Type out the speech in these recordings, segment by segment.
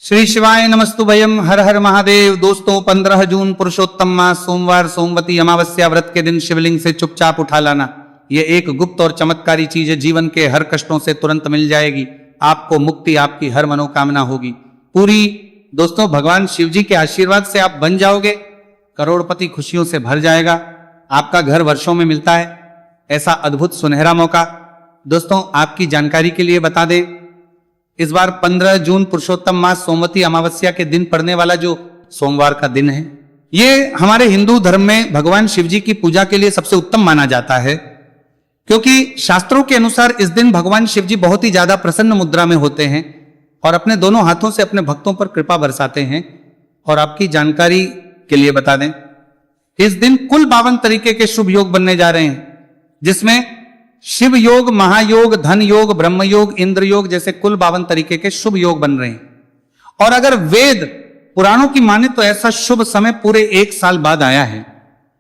श्री शिवाय नमस्तुभयम। हर हर महादेव। दोस्तों 15 जून पुरुषोत्तम मास सोमवार सोमवती अमावस्या व्रत के दिन शिवलिंग से चुपचाप उठा लाना, यह एक गुप्त और चमत्कारी चीज है। जीवन के हर कष्टों से तुरंत मिल जाएगी आपको मुक्ति, आपकी हर मनोकामना होगी पूरी। दोस्तों भगवान शिव जी के आशीर्वाद से आप बन जाओगे करोड़पति, खुशियों से भर जाएगा। आपका घर वर्षों में मिलता है ऐसा अद्भुत सुनहरा मौका। दोस्तों आपकी जानकारी के लिए बता दें, इस बार 15 जून पुरुषोत्तम मास सोमवती अमावस्या के दिन पड़ने वाला जो सोमवार का दिन है, ये हमारे हिंदू धर्म में भगवान शिव जी की पूजा के लिए सबसे उत्तम माना जाता है, क्योंकि शास्त्रों के अनुसार इस दिन भगवान शिव जी बहुत ही ज्यादा प्रसन्न मुद्रा में होते हैं और अपने दोनों हाथों से अपने भक्तों पर कृपा बरसाते हैं। और आपकी जानकारी के लिए बता दें, इस दिन कुल 52 तरीके के शुभ योग बनने जा रहे हैं, जिसमें शिव योग, महायोग, धन योग, ब्रह्म योग, इंद्र योग जैसे कुल 52 तरीके के शुभ योग बन रहे हैं। और अगर वेद पुराणों की माने तो ऐसा शुभ समय पूरे 1 साल बाद आया है।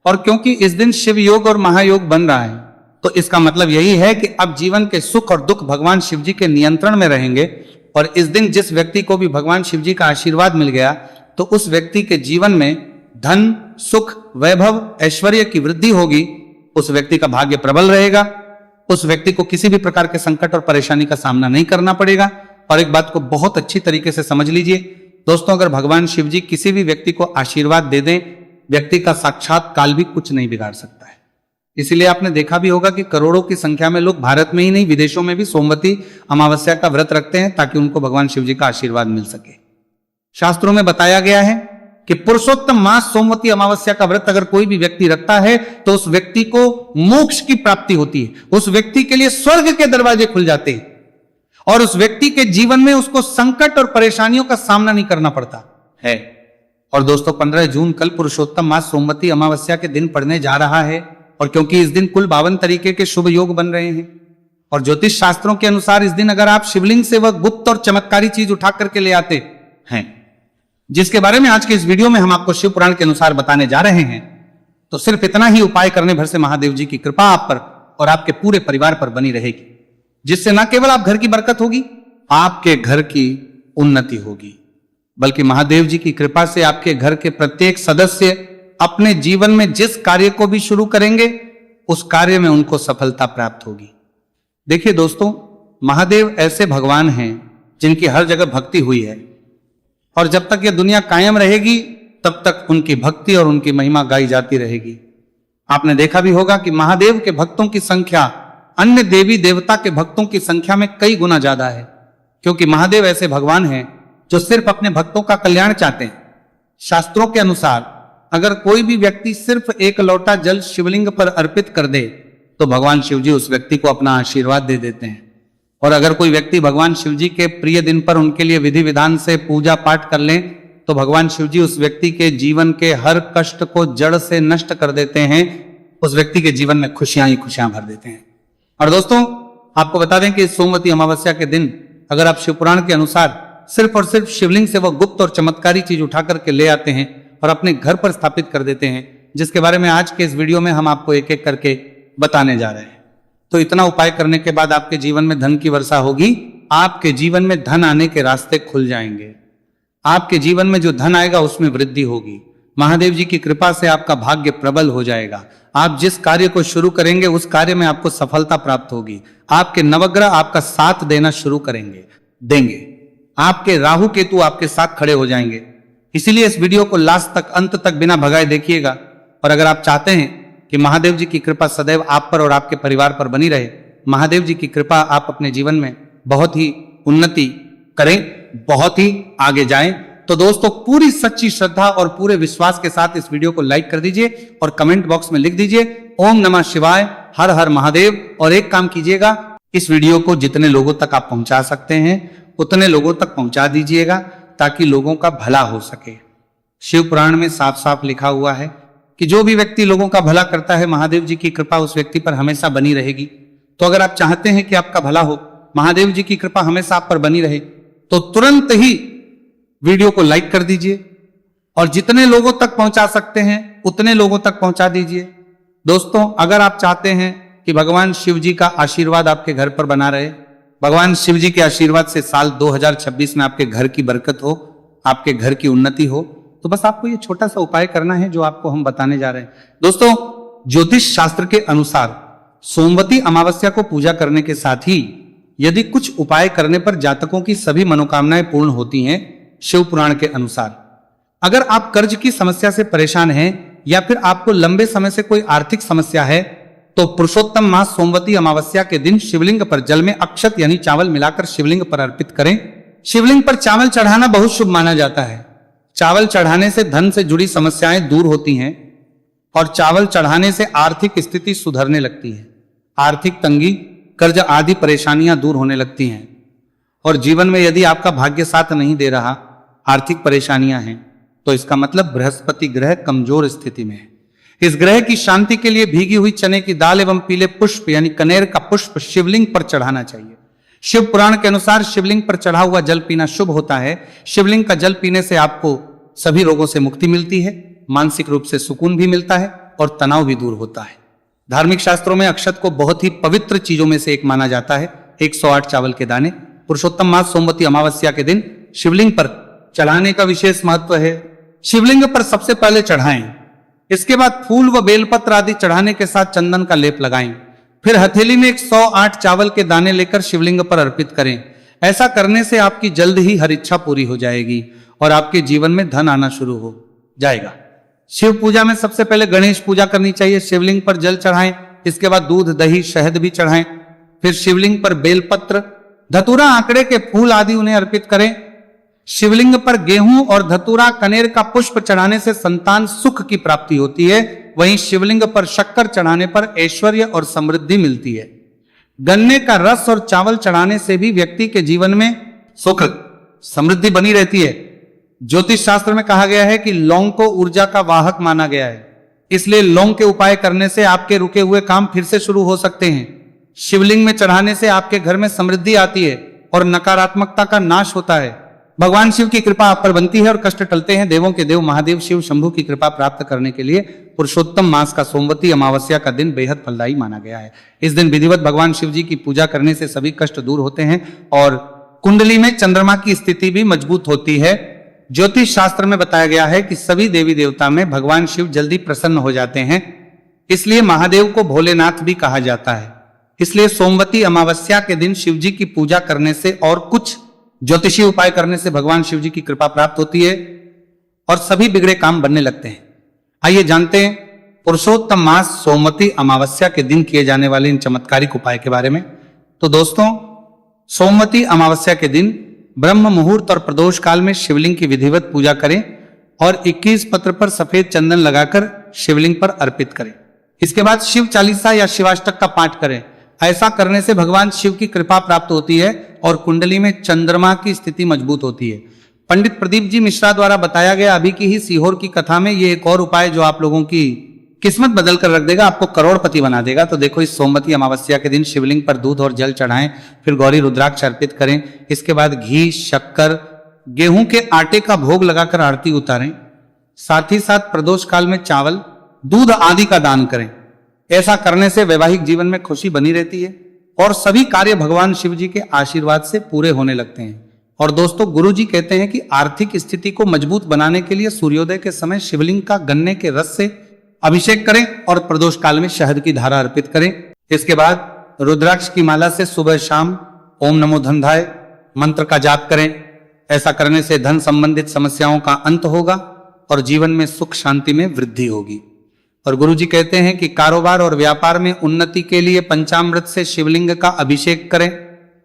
और क्योंकि इस दिन शिव योग और महायोग बन रहा है, तो इसका मतलब यही है कि अब जीवन के सुख और दुख भगवान शिव जी के नियंत्रण में रहेंगे। और इस दिन जिस व्यक्ति को भी भगवान शिव जी का आशीर्वाद मिल गया, तो उस व्यक्ति के जीवन में धन, सुख, वैभव, ऐश्वर्य की वृद्धि होगी। उस व्यक्ति का भाग्य प्रबल रहेगा, उस व्यक्ति को किसी भी प्रकार के संकट और परेशानी का सामना नहीं करना पड़ेगा। और एक बात को बहुत अच्छी तरीके से समझ लीजिए दोस्तों, अगर भगवान शिव जी किसी भी व्यक्ति को आशीर्वाद दे दें, व्यक्ति का साक्षात काल भी कुछ नहीं बिगाड़ सकता है। इसीलिए आपने देखा भी होगा कि करोड़ों की संख्या में लोग भारत में ही नहीं विदेशों में भी सोमवती अमावस्या का व्रत रखते हैं, ताकि उनको भगवान शिव जी का आशीर्वाद मिल सके। शास्त्रों में बताया गया है कि पुरुषोत्तम मास सोमवती अमावस्या का व्रत अगर कोई भी व्यक्ति रखता है, तो उस व्यक्ति को मोक्ष की प्राप्ति होती है, उस व्यक्ति के लिए स्वर्ग के दरवाजे खुल जाते हैं और उस व्यक्ति के जीवन में उसको संकट और परेशानियों का सामना नहीं करना पड़ता है। और दोस्तों 15 जून कल पुरुषोत्तम मास सोमवती अमावस्या के दिन पड़ने जा रहा है, और क्योंकि इस दिन कुल 52 तरीके के शुभ योग बन रहे हैं, और ज्योतिष शास्त्रों के अनुसार इस दिन अगर आप शिवलिंग से वह गुप्त और चमत्कारी चीज उठा करके ले आते हैं, जिसके बारे में आज के इस वीडियो में हम आपको शिव पुराण के अनुसार बताने जा रहे हैं, तो सिर्फ इतना ही उपाय करने भर से महादेव जी की कृपा आप पर और आपके पूरे परिवार पर बनी रहेगी, जिससे न केवल आप घर की बरकत होगी, आपके घर की उन्नति होगी, बल्कि महादेव जी की कृपा से आपके घर के प्रत्येक सदस्य अपने जीवन में जिस कार्य को भी शुरू करेंगे, उस कार्य में उनको सफलता प्राप्त होगी। देखिए दोस्तों, महादेव ऐसे भगवान हैं जिनकी हर जगह भक्ति हुई है, और जब तक यह दुनिया कायम रहेगी तब तक उनकी भक्ति और उनकी महिमा गाई जाती रहेगी। आपने देखा भी होगा कि महादेव के भक्तों की संख्या अन्य देवी देवता के भक्तों की संख्या में कई गुना ज्यादा है, क्योंकि महादेव ऐसे भगवान हैं जो सिर्फ अपने भक्तों का कल्याण चाहते हैं। शास्त्रों के अनुसार अगर कोई भी व्यक्ति सिर्फ एक लोटा जल शिवलिंग पर अर्पित कर दे, तो भगवान शिव जी उस व्यक्ति को अपना आशीर्वाद दे देते हैं। और अगर कोई व्यक्ति भगवान शिव जी के प्रिय दिन पर उनके लिए विधि विधान से पूजा पाठ कर लें, तो भगवान शिव जी उस व्यक्ति के जीवन के हर कष्ट को जड़ से नष्ट कर देते हैं, उस व्यक्ति के जीवन में खुशियां ही खुशियां भर देते हैं। और दोस्तों आपको बता दें कि सोमवती अमावस्या के दिन अगर आप शिव पुराण के अनुसार सिर्फ और सिर्फ शिवलिंग से वह गुप्त और चमत्कारी चीज उठा करके ले आते हैं और अपने घर पर स्थापित कर देते हैं, जिसके बारे में आज के इस वीडियो में हम आपको एक एक करके बताने जा रहे हैं, तो इतना उपाय करने के बाद आपके जीवन में धन की वर्षा होगी। आपके जीवन में धन आने के रास्ते खुल जाएंगे, आपके जीवन में जो धन आएगा उसमें वृद्धि होगी। महादेव जी की कृपा से आपका भाग्य प्रबल हो जाएगा। आप जिस कार्य को शुरू करेंगे उस कार्य में आपको सफलता प्राप्त होगी। आपके नवग्रह आपका साथ देना शुरू देंगे। आपके राहु केतु आपके साथ खड़े हो जाएंगे। इसीलिए इस वीडियो को लास्ट तक, अंत तक बिना भगाए देखिएगा। और अगर आप चाहते हैं कि महादेव जी की कृपा सदैव आप पर और आपके परिवार पर बनी रहे, महादेव जी की कृपा आप अपने जीवन में बहुत ही उन्नति करें, बहुत ही आगे जाएं, तो दोस्तों पूरी सच्ची श्रद्धा और पूरे विश्वास के साथ इस वीडियो को लाइक कर दीजिए और कमेंट बॉक्स में लिख दीजिए ओम नमः शिवाय, हर हर महादेव। और एक काम कीजिएगा, इस वीडियो को जितने लोगों तक आप पहुंचा सकते हैं उतने लोगों तक पहुंचा दीजिएगा, ताकि लोगों का भला हो सके। शिव पुराण में साफ साफ लिखा हुआ है कि जो भी व्यक्ति लोगों का भला करता है, महादेव जी की कृपा उस व्यक्ति पर हमेशा बनी रहेगी। तो अगर आप चाहते हैं कि आपका भला हो, महादेव जी की कृपा हमेशा आप पर बनी रहे, तो तुरंत ही वीडियो को लाइक कर दीजिए और जितने लोगों तक पहुंचा सकते हैं उतने लोगों तक पहुंचा दीजिए। दोस्तों अगर आप चाहते हैं कि भगवान शिव जी का आशीर्वाद आपके घर पर बना रहे, भगवान शिव जी के आशीर्वाद से साल 2026 में आपके घर की बरकत हो, आपके घर की उन्नति हो। तो बस आपको ये छोटा सा उपाय करना है जो आपको हम बताने जा रहे हैं। दोस्तों, ज्योतिष शास्त्र के अनुसार सोमवती अमावस्या को पूजा करने के साथ ही यदि कुछ उपाय करने पर जातकों की सभी मनोकामनाएं पूर्ण होती हैं। शिव पुराण के अनुसार अगर आप कर्ज की समस्या से परेशान हैं या फिर आपको लंबे समय से कोई आर्थिक समस्या है तो पुरुषोत्तम मास सोमवती अमावस्या के दिन शिवलिंग पर जल में अक्षत यानी चावल मिलाकर शिवलिंग पर अर्पित करें। शिवलिंग पर चावल चढ़ाना बहुत शुभ माना जाता है। चावल चढ़ाने से धन से जुड़ी समस्याएं दूर होती हैं और चावल चढ़ाने से आर्थिक स्थिति सुधरने लगती है। आर्थिक तंगी, कर्ज आदि परेशानियां दूर होने लगती हैं और जीवन में यदि आपका भाग्य साथ नहीं दे रहा, आर्थिक परेशानियां हैं, तो इसका मतलब बृहस्पति ग्रह कमजोर स्थिति में है। इस ग्रह की शांति के लिए भीगी हुई चने की दाल एवं पीले पुष्प यानी कनेर का पुष्प शिवलिंग पर चढ़ाना चाहिए। शिव पुराण के अनुसार शिवलिंग पर चढ़ा हुआ जल पीना शुभ होता है। शिवलिंग का जल पीने से आपको सभी रोगों से मुक्ति मिलती है, मानसिक रूप से सुकून भी मिलता है और तनाव भी दूर होता है। धार्मिक शास्त्रों में अक्षत को बहुत ही पवित्र चीजों में से एक माना जाता है। 108 चावल के दाने पुरुषोत्तम मास सोमवती अमावस्या के दिन शिवलिंग पर चढ़ाने का विशेष महत्व है। शिवलिंग पर सबसे पहले चढ़ाएं, इसके बाद फूल व बेलपत्र आदि चढ़ाने के साथ चंदन का लेप लगाएं। फिर हथेली में 108 चावल के दाने लेकर शिवलिंग पर अर्पित करें। ऐसा करने से आपकी जल्द ही हर इच्छा पूरी हो जाएगी और आपके जीवन में धन आना शुरू हो जाएगा। शिव पूजा में सबसे पहले गणेश पूजा करनी चाहिए। शिवलिंग पर जल चढ़ाएं, इसके बाद दूध, दही, शहद भी चढ़ाएं। फिर शिवलिंग पर बेलपत्र, धतूरा, आंकड़े के फूल आदि उन्हें अर्पित करें। शिवलिंग पर गेहूं और धतूरा, कनेर का पुष्प चढ़ाने से संतान सुख की प्राप्ति होती है। वहीं शिवलिंग पर शक्कर चढ़ाने पर ऐश्वर्य और समृद्धि मिलती है। गन्ने का रस और चावल चढ़ाने से भी व्यक्ति के जीवन में सुख समृद्धि बनी रहती है। ज्योतिष शास्त्र में कहा गया है कि लौंग को ऊर्जा का वाहक माना गया है, इसलिए लौंग के उपाय करने से आपके रुके हुए काम फिर से शुरू हो सकते हैं। शिवलिंग में चढ़ाने से आपके घर में समृद्धि आती है और नकारात्मकता का नाश होता है। भगवान शिव की कृपा आप पर बनती है और कष्ट टलते हैं। देवों के देव महादेव शिव शंभु की कृपा प्राप्त करने के लिए पुरुषोत्तम मास का सोमवती अमावस्या का दिन बेहद फलदायी माना गया है। इस दिन विधिवत भगवान शिव जी की पूजा करने से सभी कष्ट दूर होते हैं और कुंडली में चंद्रमा की स्थिति भी मजबूत होती है। ज्योतिष शास्त्र में बताया गया है कि सभी देवी देवता में भगवान शिव जल्दी प्रसन्न हो जाते हैं, इसलिए महादेव को भोलेनाथ भी कहा जाता है। इसलिए सोमवती अमावस्या के दिन शिव जी की पूजा करने से और कुछ ज्योतिषी उपाय करने से भगवान शिव जी की कृपा प्राप्त होती है और सभी बिगड़े काम बनने लगते हैं। आइए जानते हैं पुरुषोत्तम मास सोमवती अमावस्या के दिन किए जाने वाले इन चमत्कारिक उपाय के बारे में। तो दोस्तों, सोमवती अमावस्या के दिन ब्रह्म मुहूर्त और प्रदोष काल में शिवलिंग की विधिवत पूजा करें और 21 पत्र पर सफेद चंदन लगाकर शिवलिंग पर अर्पित करें। इसके बाद शिव चालीसा या शिवाष्टक का पाठ करें। ऐसा करने से भगवान शिव की कृपा प्राप्त होती है और कुंडली में चंद्रमा की स्थिति मजबूत होती है। पंडित प्रदीप जी मिश्रा द्वारा बताया गया अभी की ही सीहोर की कथा में ये एक और उपाय जो आप लोगों की किस्मत बदल कर रख देगा, आपको करोड़पति बना देगा। तो देखो, इस सोमवती अमावस्या के दिन शिवलिंग पर दूध और जल चढ़ाएं, फिर गौरी रुद्राक्ष अर्पित करें। इसके बाद घी, शक्कर, गेहूं के आटे का भोग लगाकर आरती उतारें। साथ ही साथ प्रदोष काल में चावल, दूध आदि का दान करें। ऐसा करने से वैवाहिक जीवन में खुशी बनी रहती है और सभी कार्य भगवान शिव जी के आशीर्वाद से पूरे होने लगते हैं। और दोस्तों, गुरु जी कहते हैं कि आर्थिक स्थिति को मजबूत बनाने के लिए सूर्योदय के समय शिवलिंग का गन्ने के रस से अभिषेक करें और प्रदोष काल में शहद की धारा अर्पित करें। इसके बाद रुद्राक्ष की माला से सुबह शाम ओम नमो धनधाय मंत्र का जाप करें। ऐसा करने से धन संबंधित समस्याओं का अंत होगा और जीवन में सुख शांति में वृद्धि होगी। और गुरु जी कहते हैं कि कारोबार और व्यापार में उन्नति के लिए पंचामृत से शिवलिंग का अभिषेक करें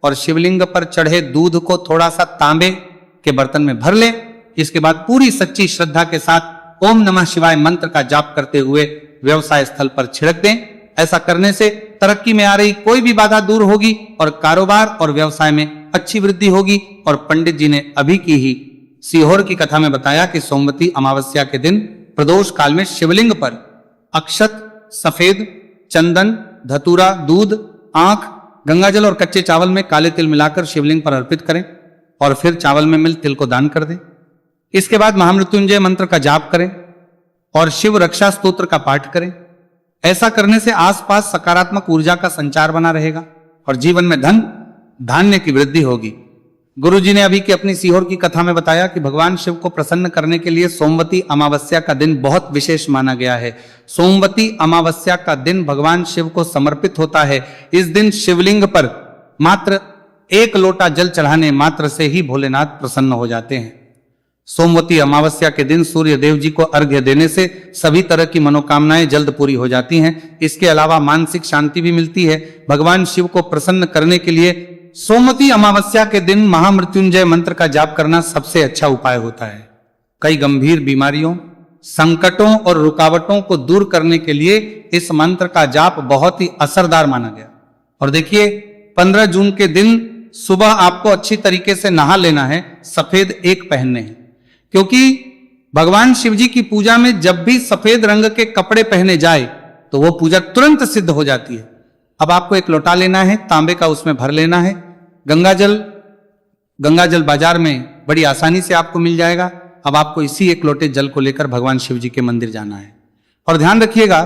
और शिवलिंग पर चढ़े दूध को थोड़ा सा तांबे के बर्तन में भर लें। इसके बाद पूरी सच्ची श्रद्धा के साथ ओम नमः शिवाय मंत्र का जाप करते हुए व्यवसाय स्थल पर छिड़क दें। ऐसा करने से तरक्की में आ रही कोई भी बाधा दूर होगी और कारोबार और व्यवसाय में अच्छी वृद्धि होगी। और पंडित जी ने अभी की ही सीहोर की कथा में बताया कि सोमवती अमावस्या के दिन प्रदोष काल में शिवलिंग पर अक्षत, सफेद चंदन, धतूरा, दूध, आंख, गंगाजल और कच्चे चावल में काले तिल मिलाकर शिवलिंग पर अर्पित करें और फिर चावल में मिल तिल को दान कर दें। इसके बाद महामृत्युंजय मंत्र का जाप करें और शिव रक्षा स्तोत्र का पाठ करें। ऐसा करने से आसपास सकारात्मक ऊर्जा का संचार बना रहेगा और जीवन में धन धान्य की वृद्धि होगी। गुरु जी ने अभी की अपनी सीहोर की कथा में बताया कि भगवान शिव को प्रसन्न करने के लिए सोमवती अमावस्या का दिन बहुत विशेष माना गया है। सोमवती अमावस्या का दिन भगवान शिव को समर्पित होता है। इस दिन शिवलिंग पर मात्र 1 लोटा जल चढ़ाने मात्र से ही भोलेनाथ प्रसन्न हो जाते हैं। सोमवती अमावस्या के दिन सूर्य देव जी को अर्घ्य देने से सभी तरह की मनोकामनाएं जल्द पूरी हो जाती हैं। इसके अलावा मानसिक शांति भी मिलती है। भगवान शिव को प्रसन्न करने के लिए सोमवती अमावस्या के दिन महामृत्युंजय मंत्र का जाप करना सबसे अच्छा उपाय होता है। कई गंभीर बीमारियों, संकटों और रुकावटों को दूर करने के लिए इस मंत्र का जाप बहुत ही असरदार माना गया। और देखिए 15 जून के दिन सुबह आपको अच्छी तरीके से नहा लेना है, सफेद एक पहनने हैं, क्योंकि भगवान शिव जी की पूजा में जब भी सफेद रंग के कपड़े पहने जाए तो वो पूजा तुरंत सिद्ध हो जाती है। अब आपको एक लोटा लेना है, तांबे का, उसमें भर लेना है गंगा जल बाजार में बड़ी आसानी से आपको मिल जाएगा। अब आपको इसी 1 लोटे जल को लेकर भगवान शिव जी के मंदिर जाना है। और ध्यान रखिएगा,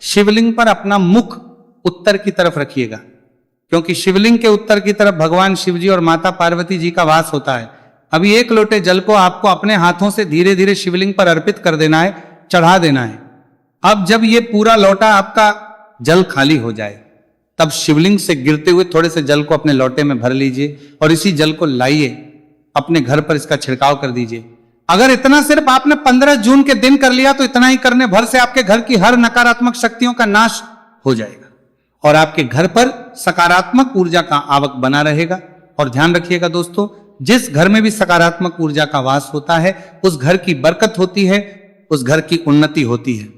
शिवलिंग पर अपना मुख उत्तर की तरफ रखिएगा, क्योंकि शिवलिंग के उत्तर की तरफ भगवान शिव जी और माता पार्वती जी का वास होता है। अभी 1 लोटे जल को आपको अपने हाथों से धीरे धीरे शिवलिंग पर अर्पित कर देना है, चढ़ा देना है। अब जब ये पूरा लोटा आपका जल खाली हो जाए तब शिवलिंग से गिरते हुए थोड़े से जल को अपने लोटे में भर लीजिए और इसी जल को लाइए अपने घर पर, इसका छिड़काव कर दीजिए। अगर इतना सिर्फ आपने 15 जून के दिन कर लिया तो इतना ही करने भर से आपके घर की हर नकारात्मक शक्तियों का नाश हो जाएगा और आपके घर पर सकारात्मक ऊर्जा का आवक बना रहेगा। और ध्यान रखिएगा दोस्तों, जिस घर में भी सकारात्मक ऊर्जा का वास होता है उस घर की बरकत होती है, उस घर की उन्नति होती है,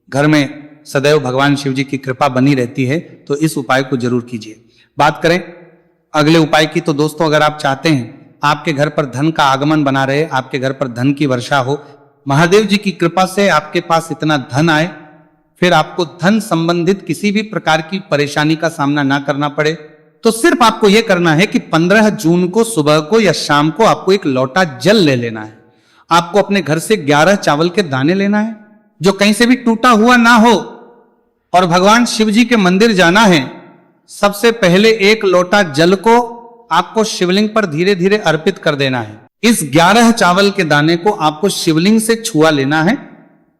घर में सदैव भगवान शिव जी की कृपा बनी रहती है। तो इस उपाय को जरूर कीजिए। बात करें अगले उपाय की, तो दोस्तों अगर आप चाहते हैं आपके घर पर धन का आगमन बना रहे, आपके घर पर धन की वर्षा हो, महादेव जी की कृपा से आपके पास इतना धन आए, फिर आपको धन संबंधित किसी भी प्रकार की परेशानी का सामना ना करना पड़े, तो सिर्फ आपको यह करना है कि 15 जून को सुबह को या शाम को आपको 1 लोटा जल ले लेना है। आपको अपने घर से 11 चावल के दाने लेना है जो कहीं से भी टूटा हुआ ना हो, और भगवान शिव जी के मंदिर जाना है। सबसे पहले 1 लोटा जल को आपको शिवलिंग पर धीरे धीरे अर्पित कर देना है। इस 11 चावल के दाने को आपको शिवलिंग से छुआ लेना है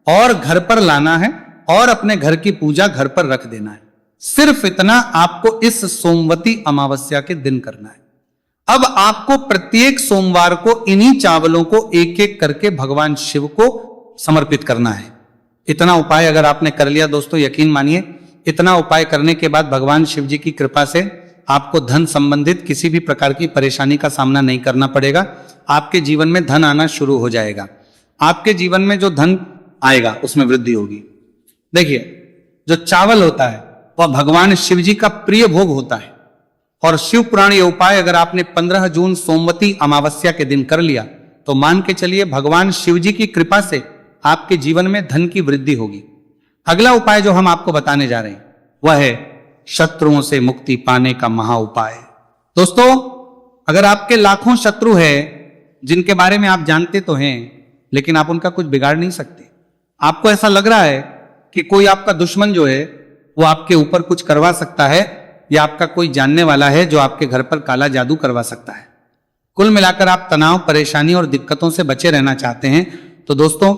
और घर पर लाना है और अपने घर की पूजा घर पर रख देना है। सिर्फ इतना आपको इस सोमवती अमावस्या के दिन करना है। अब आपको प्रत्येक सोमवार को इन्हीं चावलों को एक एक करके भगवान शिव को समर्पित करना है। इतना उपाय अगर आपने कर लिया दोस्तों, यकीन मानिए इतना उपाय करने के बाद भगवान शिव जी की कृपा से आपको धन संबंधित किसी भी प्रकार की परेशानी का सामना नहीं करना पड़ेगा। आपके जीवन में धन आना शुरू हो जाएगा। आपके जीवन में जो धन आएगा उसमें वृद्धि होगी। देखिए, जो चावल होता है वह भगवान शिव जी का प्रिय भोग होता है और शिव पुराण ये उपाय अगर आपने 15 जून सोमवती अमावस्या के दिन कर लिया तो मान के चलिए भगवान शिव जी की कृपा से आपके जीवन में धन की वृद्धि होगी। अगला उपाय जो हम आपको बताने जा रहे हैं वह है शत्रुओं से मुक्ति पाने का महा उपाय। दोस्तों, अगर आपके लाखों शत्रु हैं जिनके बारे में आप जानते तो हैं लेकिन आप उनका कुछ बिगाड़ नहीं सकते, आपको ऐसा लग रहा है कि कोई आपका दुश्मन जो है वो आपके ऊपर कुछ करवा सकता है या आपका कोई जानने वाला है जो आपके घर पर काला जादू करवा सकता है, कुल मिलाकर आप तनाव, परेशानी और दिक्कतों से बचे रहना चाहते हैं, तो दोस्तों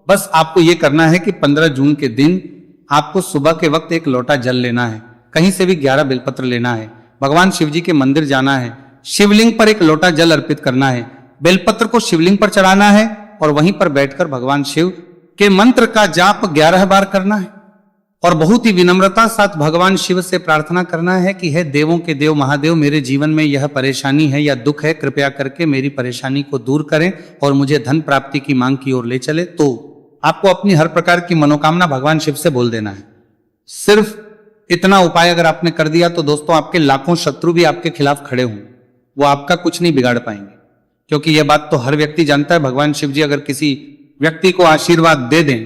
बस आपको यह करना है कि 15 जून के दिन आपको सुबह के वक्त 1 लोटा जल लेना है, कहीं से भी 11 बेलपत्र लेना है, भगवान शिव जी के मंदिर जाना है, शिवलिंग पर 1 लोटा जल अर्पित करना है, बेलपत्र को शिवलिंग पर चढ़ाना है और वहीं पर बैठकर भगवान शिव के मंत्र का जाप 11 बार करना है और बहुत ही विनम्रता साथ भगवान शिव से प्रार्थना करना है कि हे देवों के देव महादेव, मेरे जीवन में यह परेशानी है या दुख है, कृपया करके मेरी परेशानी को दूर करें और मुझे धन प्राप्ति की मांग की ओर ले चले। तो आपको अपनी हर प्रकार की मनोकामना भगवान शिव से बोल देना है। सिर्फ इतना उपाय अगर आपने कर दिया तो दोस्तों आपके लाखों शत्रु भी आपके खिलाफ खड़े हों, वो आपका कुछ नहीं बिगाड़ पाएंगे, क्योंकि यह बात तो हर व्यक्ति जानता है, भगवान शिव जी अगर किसी व्यक्ति को आशीर्वाद दे दें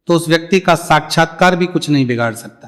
तो उस व्यक्ति का साक्षात्कार भी कुछ नहीं बिगाड़ सकता।